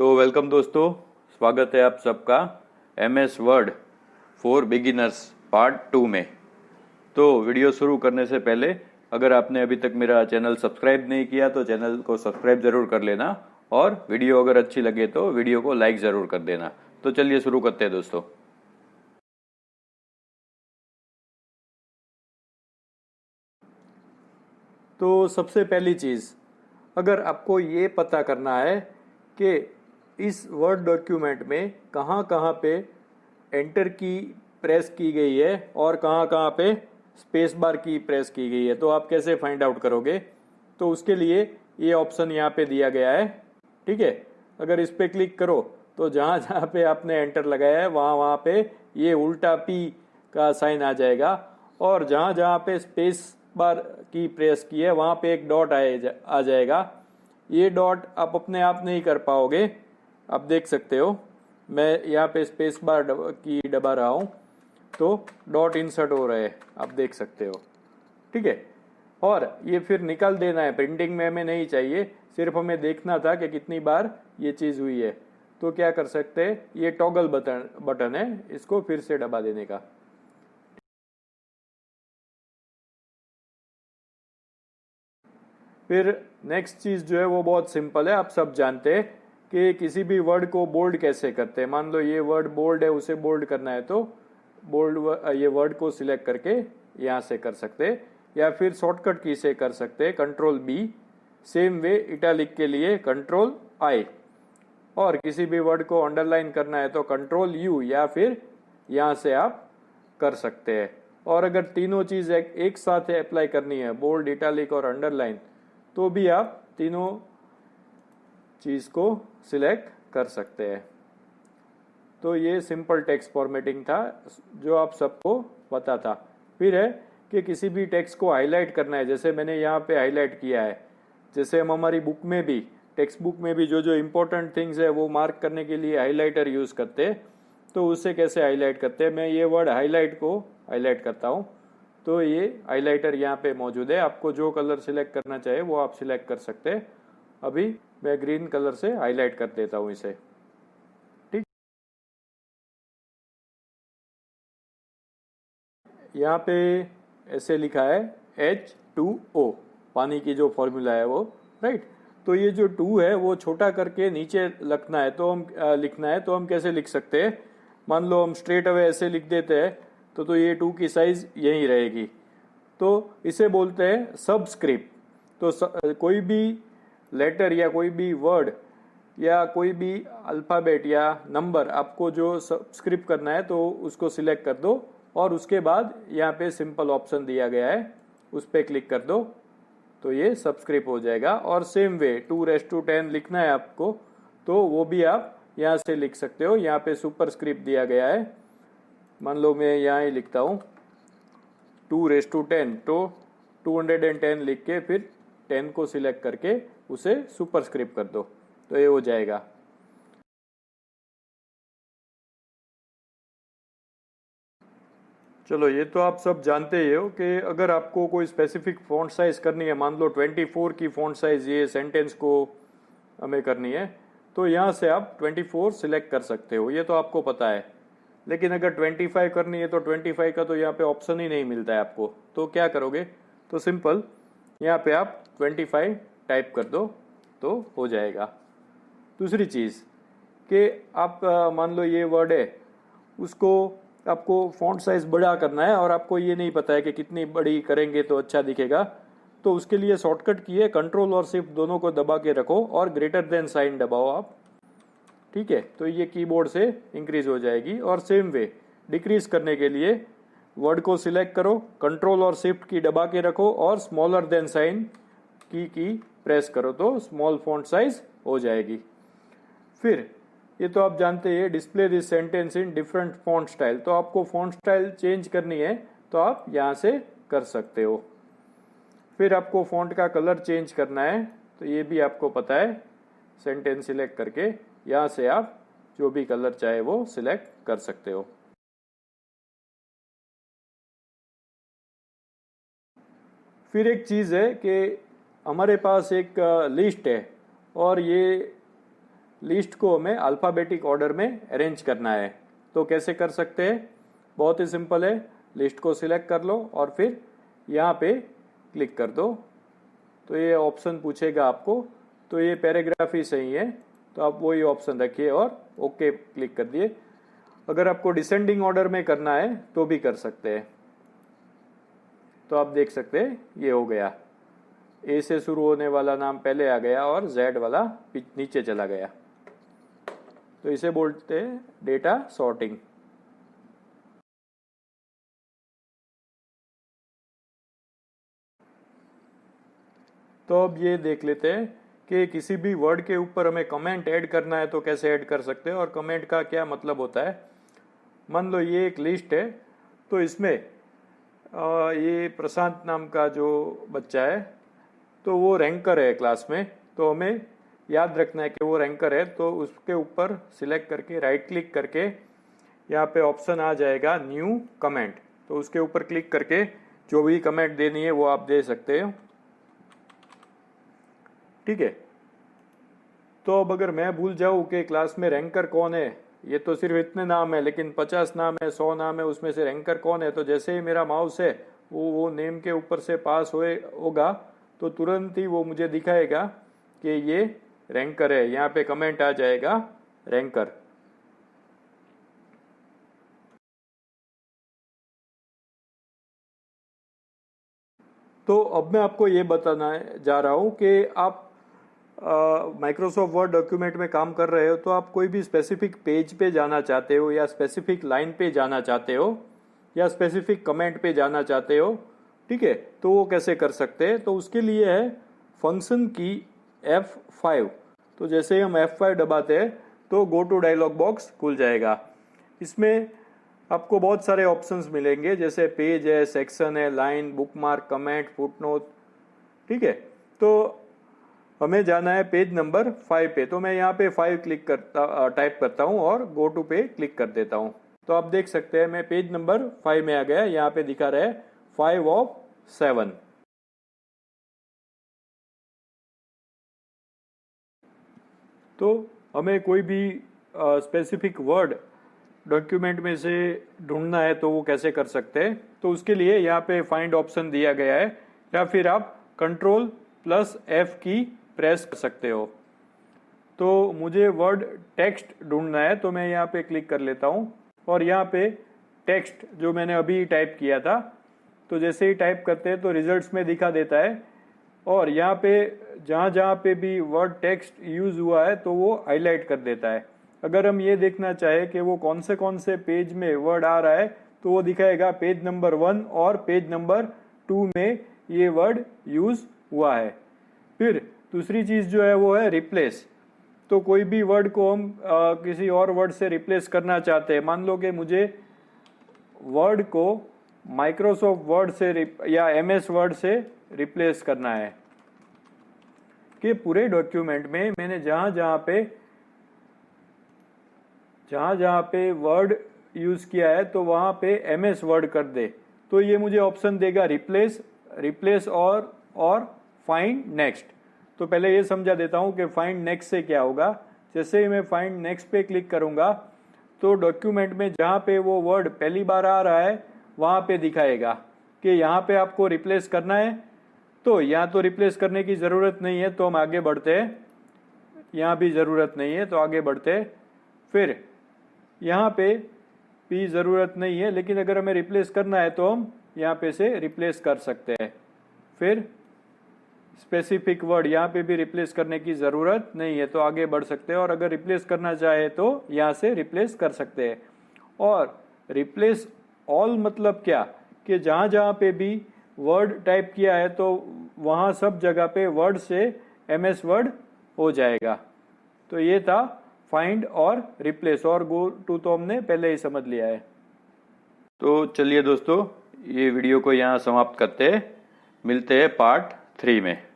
तो वेलकम दोस्तों, स्वागत है आप सबका MS word for beginners part 2 में। तो वीडियो शुरू करने से पहले अगर आपने अभी तक मेरा चैनल सब्सक्राइब नहीं किया तो चैनल को सब्सक्राइब ज़रूर कर लेना और वीडियो अगर अच्छी लगे तो वीडियो को लाइक ज़रूर कर देना। तो चलिए शुरू करते हैं दोस्तों। तो सबसे पहली चीज़, अगर आपको ये पता करना है कि इस वर्ड डॉक्यूमेंट में कहाँ कहाँ पे एंटर की प्रेस की गई है और कहाँ कहाँ पे स्पेस बार की प्रेस की गई है, तो आप कैसे फाइंड आउट करोगे। तो उसके लिए ये ऑप्शन यहाँ पे दिया गया है, ठीक है। अगर इस पे क्लिक करो तो जहाँ जहाँ पे आपने एंटर लगाया है वहाँ वहाँ पे ये उल्टा पी का साइन आ जाएगा और जहाँ जहाँ पे स्पेस बार की प्रेस की है वहाँ पे एक डॉट आ जाएगा। ये डॉट आप अपने आप नहीं कर पाओगे, आप देख सकते हो। मैं यहाँ पे स्पेस बार की दबा रहा हूँ तो डॉट इंसर्ट हो रहे हैं, आप देख सकते हो, ठीक है। और ये फिर निकाल देना है, प्रिंटिंग में हमें नहीं चाहिए, सिर्फ हमें देखना था कि कितनी बार ये चीज़ हुई है। तो क्या कर सकते हैं, ये टॉगल बटन है, इसको फिर से दबा देने का। फिर नेक्स्ट चीज़ जो है वो बहुत सिंपल है, आप सब जानते हैं कि किसी भी वर्ड को बोल्ड कैसे करते हैं। मान लो ये वर्ड बोल्ड है, उसे बोल्ड करना है तो बोल्ड ये वर्ड को सिलेक्ट करके यहाँ से कर सकते हैं, या फिर शॉर्टकट की से कर सकते हैं Ctrl+B। सेम वे इटैलिक के लिए Ctrl+I। और किसी भी वर्ड को अंडरलाइन करना है तो Ctrl+U, या फिर यहाँ से आप कर सकते हैं। और अगर तीनों चीज़ एक साथ अप्लाई करनी है, बोल्ड, इटैलिक और अंडरलाइन, तो भी आप तीनों चीज़ को सिलेक्ट कर सकते हैं। तो ये सिंपल टेक्स्ट फॉर्मेटिंग था जो आप सबको पता था। फिर है कि किसी भी टेक्स्ट को हाईलाइट करना है, जैसे मैंने यहाँ पे हाईलाइट किया है। जैसे हम हमारी बुक में भी, टेक्स्ट बुक में भी जो जो इम्पोर्टेंट थिंग्स है वो मार्क करने के लिए हाईलाइटर यूज़ करते हैं। तो उससे कैसे हाईलाइट करते हैं, मैं ये वर्ड हाईलाइट को हाईलाइट करता हूँ। तो ये हाईलाइटर यहाँ पे मौजूद है, आपको जो कलर सिलेक्ट करना चाहे वो आप सिलेक्ट कर सकते हैं। अभी मैं ग्रीन कलर से हाईलाइट कर देता हूँ इसे, ठीक। यहाँ पे ऐसे लिखा है H2O, पानी की जो फॉर्मूला है वो, राइट। तो ये जो 2 है वो छोटा करके नीचे लिखना है, तो हम लिखना है तो हम कैसे लिख सकते हैं। मान लो हम स्ट्रेट अवे ऐसे लिख देते हैं तो ये 2 की साइज यही रहेगी। तो इसे बोलते हैं सबस्क्रिप्ट। तो कोई भी लेटर या कोई भी वर्ड या कोई भी अल्फ़ाबेट या नंबर आपको जो सबस्क्रिप्ट करना है तो उसको सिलेक्ट कर दो और उसके बाद यहाँ पे सिंपल ऑप्शन दिया गया है, उस पर क्लिक कर दो तो ये सबस्क्रिप्ट हो जाएगा। और सेम वे 2:10 लिखना है आपको तो वो भी आप यहाँ से लिख सकते हो। यहाँ पे सुपरस्क्रिप्ट दिया गया है, मान लो मैं यहाँ ही लिखता हूँ 2:10, तो 210 लिख के फिर 10 को सिलेक्ट करके उसे सुपरस्क्रिप्ट कर दो तो ये हो जाएगा। चलो, ये तो आप सब जानते ही हो कि अगर आपको कोई स्पेसिफिक फॉन्ट साइज करनी है, मान लो 24 की फॉन्ट साइज ये सेंटेंस को हमें करनी है, तो यहाँ से आप 24 सिलेक्ट कर सकते हो, ये तो आपको पता है। लेकिन अगर 25 करनी है तो 25 का तो यहाँ पे ऑप्शन ही नहीं मिलता है आपको, तो क्या करोगे, तो सिंपल यहाँ पे आप 25 टाइप कर दो तो हो जाएगा। दूसरी चीज़ कि आप मान लो ये वर्ड है, उसको आपको फॉन्ट साइज बड़ा करना है और आपको ये नहीं पता है कि कितनी बड़ी करेंगे तो अच्छा दिखेगा, तो उसके लिए शॉर्टकट की है Ctrl और Shift दोनों को दबा के रखो और ग्रेटर देन साइन दबाओ आप, ठीक है। तो ये कीबोर्ड से इंक्रीज हो जाएगी। और सेम वे डिक्रीज करने के लिए वर्ड को सिलेक्ट करो, Ctrl और Shift की दबा के रखो और स्मॉलर देन साइन की प्रेस करो तो स्मॉल फॉन्ट साइज हो जाएगी। फिर ये तो आप जानते हैं, display this sentence in different font style, तो आपको फॉन्ट स्टाइल चेंज करनी है तो आप यहाँ से कर सकते हो। फिर आपको फॉन्ट का कलर चेंज करना है तो ये भी आपको पता है, सेंटेंस सिलेक्ट करके यहाँ से आप जो भी कलर चाहे वो सिलेक्ट कर सकते हो। फिर एक चीज़ है कि हमारे पास एक लिस्ट है और ये लिस्ट को हमें अल्फ़ाबेटिक ऑर्डर में अरेंज करना है। तो कैसे कर सकते हैं? बहुत ही सिंपल है। लिस्ट को सिलेक्ट कर लो और फिर यहाँ पे क्लिक कर दो। तो ये ऑप्शन पूछेगा आपको, तो ये पैराग्राफ ही सही है, तो आप वही ऑप्शन रखिए और ओके क्लिक कर दिए। अगर आपको डिसेंडिंग ऑर्डर में करना है तो भी कर सकते हैं। तो आप देख सकते हैं ये हो गया, ए से शुरू होने वाला नाम पहले आ गया और जेड वाला नीचे चला गया। तो इसे बोलते हैं डेटा सॉर्टिंग। तो अब ये देख लेते हैं कि किसी भी वर्ड के ऊपर हमें कमेंट ऐड करना है तो कैसे ऐड कर सकते हैं और कमेंट का क्या मतलब होता है। मान लो ये एक लिस्ट है, तो इसमें ये प्रशांत नाम का जो बच्चा है तो वो रैंकर है क्लास में, तो हमें याद रखना है कि वो रैंकर है। तो उसके ऊपर सिलेक्ट करके राइट क्लिक करके यहाँ पे ऑप्शन आ जाएगा न्यू कमेंट, तो उसके ऊपर क्लिक करके जो भी कमेंट देनी है वो आप दे सकते हो। ठीक है। तो अब अगर मैं भूल जाऊँ कि क्लास में रैंकर कौन है, ये तो सिर्फ इतने नाम है लेकिन 50 नाम है, 100 नाम है, उसमें से रैंकर कौन है, तो जैसे ही मेरा माउस है वो नेम के ऊपर से पास होगा तो तुरंत ही वो मुझे दिखाएगा कि ये रैंकर है। यहाँ पे कमेंट आ जाएगा रैंकर। तो अब मैं आपको ये बताना जा रहा हूँ कि आप माइक्रोसॉफ्ट वर्ड डॉक्यूमेंट में काम कर रहे हो तो आप कोई भी स्पेसिफिक पेज पे जाना चाहते हो या स्पेसिफिक लाइन पे जाना चाहते हो या स्पेसिफिक कमेंट पे जाना चाहते हो, ठीक है, तो वो कैसे कर सकते हैं? तो उसके लिए है फंक्शन की F5। तो जैसे ही हम F5 दबाते हैं तो गो टू डायलॉग बॉक्स खुल जाएगा। इसमें आपको बहुत सारे ऑप्शंस मिलेंगे, जैसे पेज है, सेक्शन है, लाइन, बुकमार्क, कमेंट, फुटनोट। ठीक है। तो हमें जाना है पेज नंबर 5 पे, तो मैं यहाँ पे 5 टाइप करता हूँ और गो टू पे क्लिक कर देता हूँ। तो आप देख सकते हैं मैं पेज नंबर 5 में आ गया। यहाँ पे दिखा रहा है 5 of 7। तो हमें कोई भी स्पेसिफिक वर्ड डॉक्यूमेंट में से ढूंढना है तो वो कैसे कर सकते हैं? तो उसके लिए यहाँ पे फाइंड ऑप्शन दिया गया है, या फिर आप Ctrl+F की प्रेस कर सकते हो। तो मुझे वर्ड टेक्स्ट ढूंढना है तो मैं यहाँ पे क्लिक कर लेता हूँ और यहाँ पे टेक्स्ट जो मैंने अभी टाइप किया था, तो जैसे ही टाइप करते हैं तो रिजल्ट्स में दिखा देता है। और यहाँ पे जहाँ जहाँ पे भी वर्ड टेक्स्ट यूज हुआ है तो वो हाईलाइट कर देता है। अगर हम ये देखना चाहे कि वो कौन से पेज में वर्ड आ रहा है तो वो दिखाएगा पेज नंबर 1 और पेज नंबर 2 में ये वर्ड यूज हुआ है। फिर दूसरी चीज जो है वो है रिप्लेस। तो कोई भी वर्ड को हम किसी और वर्ड से रिप्लेस करना चाहते हैं। मान लो कि मुझे वर्ड को माइक्रोसॉफ्ट वर्ड से या MS वर्ड से रिप्लेस करना है, कि पूरे डॉक्यूमेंट में मैंने जहां जहां पे वर्ड यूज किया है तो वहां पे MS वर्ड कर दे। तो ये मुझे ऑप्शन देगा रिप्लेस और फाइंड नेक्स्ट। तो पहले ये समझा देता हूं कि फाइंड नेक्स्ट से क्या होगा। जैसे ही मैं फाइंड नेक्स्ट पे क्लिक करूंगा तो डॉक्यूमेंट में जहां पे वो वर्ड पहली बार आ रहा है वहां पे दिखाएगा कि यहाँ पे आपको रिप्लेस करना है। तो यहाँ तो रिप्लेस करने की ज़रूरत नहीं है तो हम आगे बढ़ते हैं। यहाँ भी ज़रूरत नहीं है तो आगे बढ़ते हैं। फिर यहाँ पे भी ज़रूरत नहीं है, लेकिन अगर हमें रिप्लेस करना है तो हम यहाँ पे से रिप्लेस कर सकते हैं। फिर स्पेसिफिक वर्ड, यहाँ पे भी रिप्लेस करने की ज़रूरत नहीं है तो आगे बढ़ सकते हैं। और अगर रिप्लेस करना चाहे तो यहाँ से रिप्लेस कर सकते हैं। और रिप्लेस ऑल मतलब क्या, कि जहाँ जहाँ पे भी वर्ड टाइप किया है तो वहाँ सब जगह पे वर्ड से MS वर्ड हो जाएगा। तो ये था फाइंड और रिप्लेस, और गो टू तो हमने पहले ही समझ लिया है। तो चलिए दोस्तों, ये वीडियो को यहाँ समाप्त करते हैं। मिलते हैं पार्ट 3 में।